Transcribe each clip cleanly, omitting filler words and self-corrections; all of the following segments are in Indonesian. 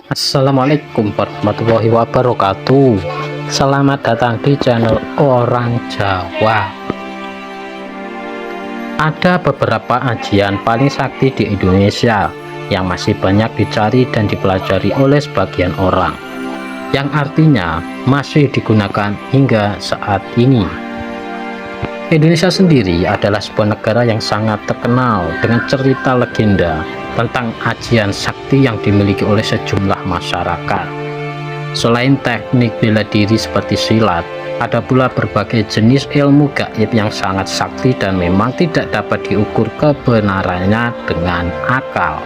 Assalamualaikum warahmatullahi wabarakatuh. Selamat datang di channel Orang Jawa. Ada beberapa ajian paling sakti di Indonesia yang masih banyak dicari dan dipelajari oleh sebagian orang, yang artinya masih digunakan hingga saat ini. Indonesia sendiri adalah sebuah negara yang sangat terkenal dengan cerita legenda tentang ajian sakti yang dimiliki oleh sejumlah masyarakat. Selain teknik bela diri seperti silat, ada pula berbagai jenis ilmu gaib yang sangat sakti dan memang tidak dapat diukur kebenarannya dengan akal.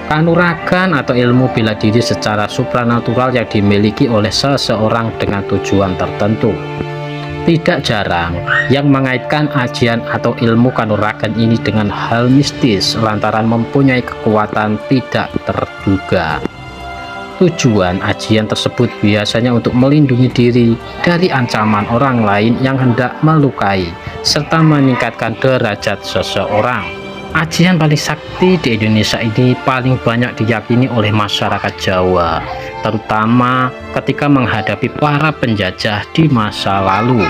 Kanuragan atau ilmu bela diri secara supranatural yang dimiliki oleh seseorang dengan tujuan tertentu. Tidak jarang yang mengaitkan ajian atau ilmu kanuragan ini dengan hal mistis lantaran mempunyai kekuatan tidak terduga. Tujuan ajian tersebut biasanya untuk melindungi diri dari ancaman orang lain yang hendak melukai serta meningkatkan derajat seseorang. Ajian paling sakti di Indonesia ini paling banyak diyakini oleh masyarakat Jawa, terutama ketika menghadapi para penjajah di masa lalu.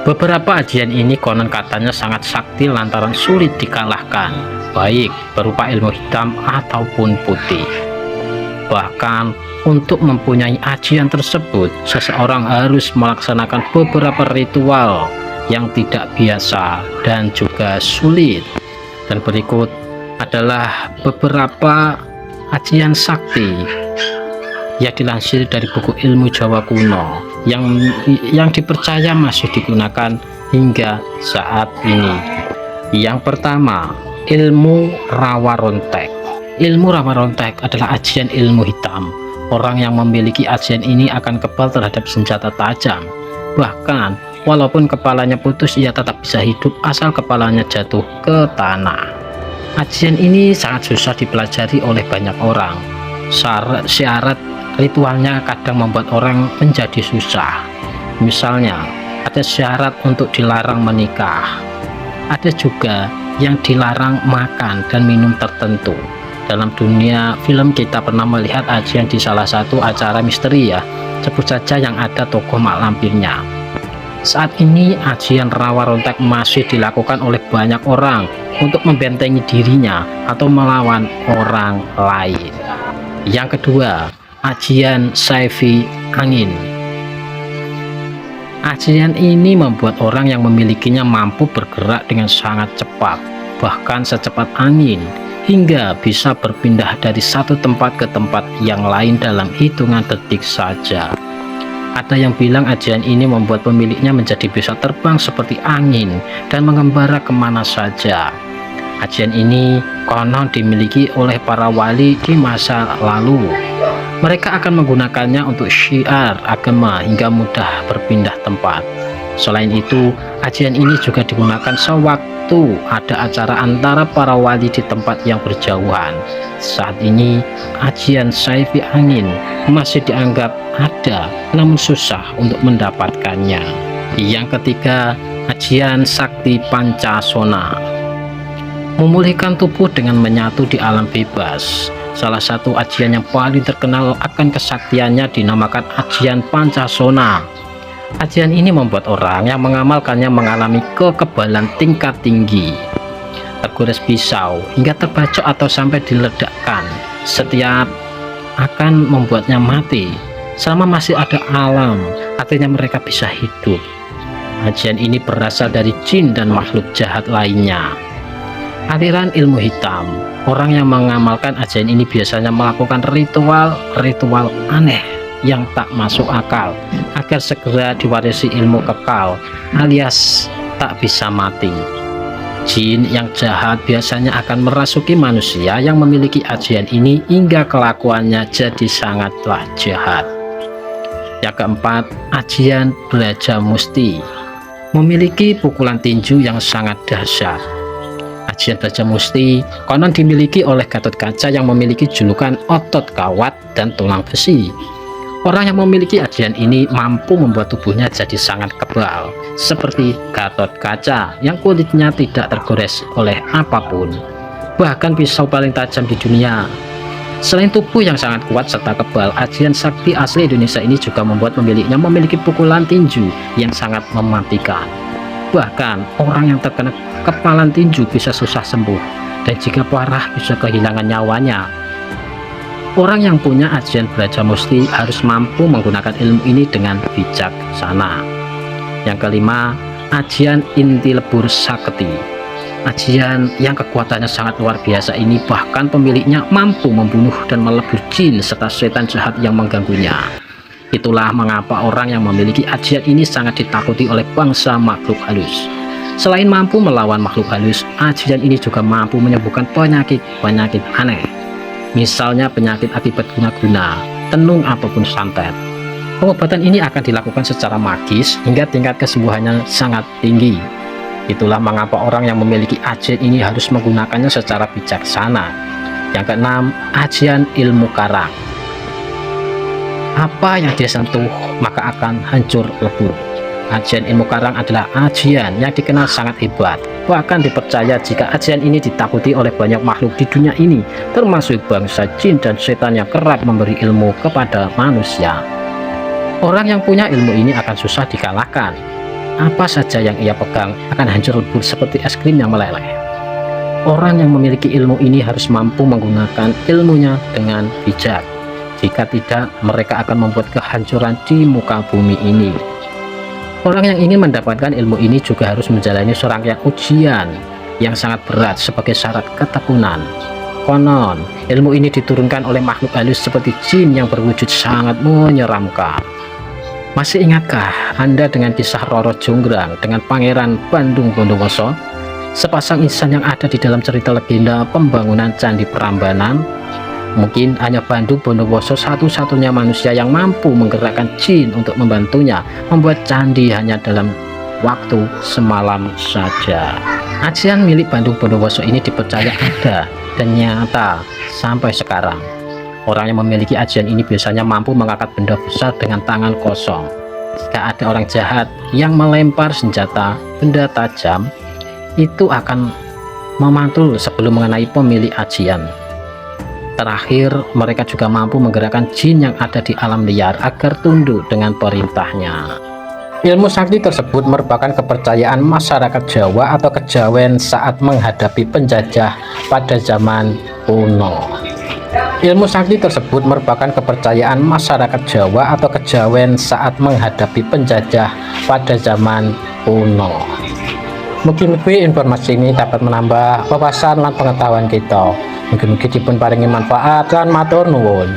Beberapa ajian ini konon katanya sangat sakti lantaran sulit dikalahkan, baik berupa ilmu hitam ataupun putih. Bahkan untuk mempunyai ajian tersebut, seseorang harus melaksanakan beberapa ritual yang tidak biasa dan juga sulit. Dan berikut adalah beberapa ajian sakti yang dilansir dari buku ilmu Jawa kuno yang dipercaya masih digunakan hingga saat ini. Yang pertama, ilmu rawa rontek. Ilmu rawa rontek adalah ajian ilmu hitam. Orang yang memiliki ajian ini akan kebal terhadap senjata tajam. Bahkan walaupun kepalanya putus, ia tetap bisa hidup asal kepalanya jatuh ke tanah. Ajian ini sangat susah dipelajari oleh banyak orang. Syarat ritualnya kadang membuat orang menjadi susah. Misalnya, ada syarat untuk dilarang menikah. Ada juga yang dilarang makan dan minum tertentu. Dalam dunia film kita pernah melihat ajian di salah satu acara misteri ya. Sebut saja yang ada tokoh mak lampirnya. Saat ini ajian rawa rontek masih dilakukan oleh banyak orang untuk membentengi dirinya atau melawan orang lain. Yang kedua, ajian saifi angin. Ajian ini membuat orang yang memilikinya mampu bergerak dengan sangat cepat, bahkan secepat angin, hingga bisa berpindah dari satu tempat ke tempat yang lain dalam hitungan detik saja. Ada yang bilang ajian ini membuat pemiliknya menjadi bisa terbang seperti angin dan mengembara kemana saja. Ajian ini konon dimiliki oleh para wali di masa lalu. Mereka akan menggunakannya untuk syiar agama hingga mudah berpindah tempat. Selain itu, ajian ini juga digunakan sewaktu ada acara antara para wali di tempat yang berjauhan. Saat ini, ajian saifi angin masih dianggap ada, namun susah untuk mendapatkannya. Yang ketiga, ajian sakti pancasona. Memulihkan tubuh dengan menyatu di alam bebas. Salah satu ajian yang paling terkenal akan kesaktiannya dinamakan ajian pancasona. Ajian ini membuat orang yang mengamalkannya mengalami kekebalan tingkat tinggi, tergores pisau hingga terbacok atau sampai diledakkan. Setiap akan membuatnya mati. Selama masih ada alam, artinya mereka bisa hidup. Ajian ini berasal dari jin dan makhluk jahat lainnya. Aliran ilmu hitam. Orang yang mengamalkan ajian ini biasanya melakukan ritual aneh yang tak masuk akal agar segera diwarisi ilmu kekal alias tak bisa mati. Jin yang jahat biasanya akan merasuki manusia yang memiliki ajian ini hingga kelakuannya jadi sangatlah jahat. Yang keempat, ajian belaja musti. Memiliki pukulan tinju yang sangat dahsyat. Ajian belaja musti konon dimiliki oleh Gatot Kaca yang memiliki julukan otot kawat dan tulang besi. Orang yang memiliki ajian ini mampu membuat tubuhnya jadi sangat kebal, seperti Gatot Kaca yang kulitnya tidak tergores oleh apapun, bahkan pisau paling tajam di dunia. Selain tubuh yang sangat kuat serta kebal, ajian sakti asli Indonesia ini juga membuat pemiliknya memiliki pukulan tinju yang sangat mematikan. Bahkan orang yang terkena kepalan tinju bisa susah sembuh, dan jika parah bisa kehilangan nyawanya. Orang yang punya ajian Braja Musti harus mampu menggunakan ilmu ini dengan bijaksana. Yang kelima, ajian inti lebur sakti. Ajian yang kekuatannya sangat luar biasa ini bahkan pemiliknya mampu membunuh dan melebur jin serta setan jahat yang mengganggunya. Itulah mengapa orang yang memiliki ajian ini sangat ditakuti oleh bangsa makhluk halus. Selain mampu melawan makhluk halus, ajian ini juga mampu menyembuhkan penyakit-penyakit aneh. Misalnya penyakit akibat guna-guna, tenung ataupun santet. Pengobatan ini akan dilakukan secara magis hingga tingkat kesembuhannya sangat tinggi. Itulah mengapa orang yang memiliki ajian ini harus menggunakannya secara bijaksana. Yang keenam, ajian ilmu karang. Apa yang dia sentuh maka akan hancur lebur. Ajian ilmu karang adalah ajian yang dikenal sangat hebat. Bahkan dipercaya jika ajian ini ditakuti oleh banyak makhluk di dunia ini, termasuk bangsa jin dan setan yang kerap memberi ilmu kepada manusia. Orang yang punya ilmu ini akan susah dikalahkan. Apa saja yang ia pegang akan hancur lebur seperti es krim yang meleleh. Orang yang memiliki ilmu ini harus mampu menggunakan ilmunya dengan bijak. Jika tidak, mereka akan membuat kehancuran di muka bumi ini. Orang yang ingin mendapatkan ilmu ini juga harus menjalani serangkaian ujian yang sangat berat sebagai syarat ketekunan. Konon, ilmu ini diturunkan oleh makhluk halus seperti jin yang berwujud sangat menyeramkan. Masih ingatkah Anda dengan kisah Roro Jonggrang dengan Pangeran Bandung Bondowoso? Sepasang insan yang ada di dalam cerita legenda pembangunan Candi Prambanan. Mungkin hanya Bandung Bondowoso satu-satunya manusia yang mampu menggerakkan jin untuk membantunya membuat candi hanya dalam waktu semalam saja. Ajian milik Bandung Bondowoso ini dipercaya ada dan nyata sampai sekarang. Orang yang memiliki ajian ini biasanya mampu mengangkat benda besar dengan tangan kosong. Jika ada orang jahat yang melempar senjata benda tajam, itu akan memantul sebelum mengenai pemilik ajian. Terakhir, mereka juga mampu menggerakkan jin yang ada di alam liar agar tunduk dengan perintahnya. Ilmu sakti tersebut merupakan kepercayaan masyarakat Jawa atau kejawen saat menghadapi penjajah pada zaman kuno. Ilmu sakti tersebut merupakan kepercayaan masyarakat Jawa atau kejawen saat menghadapi penjajah pada zaman kuno. Mugi-mugi informasi ini dapat menambah wawasan dan pengetahuan kita. Mugi-mugi dipun paringi manfaat dan matur nuwun.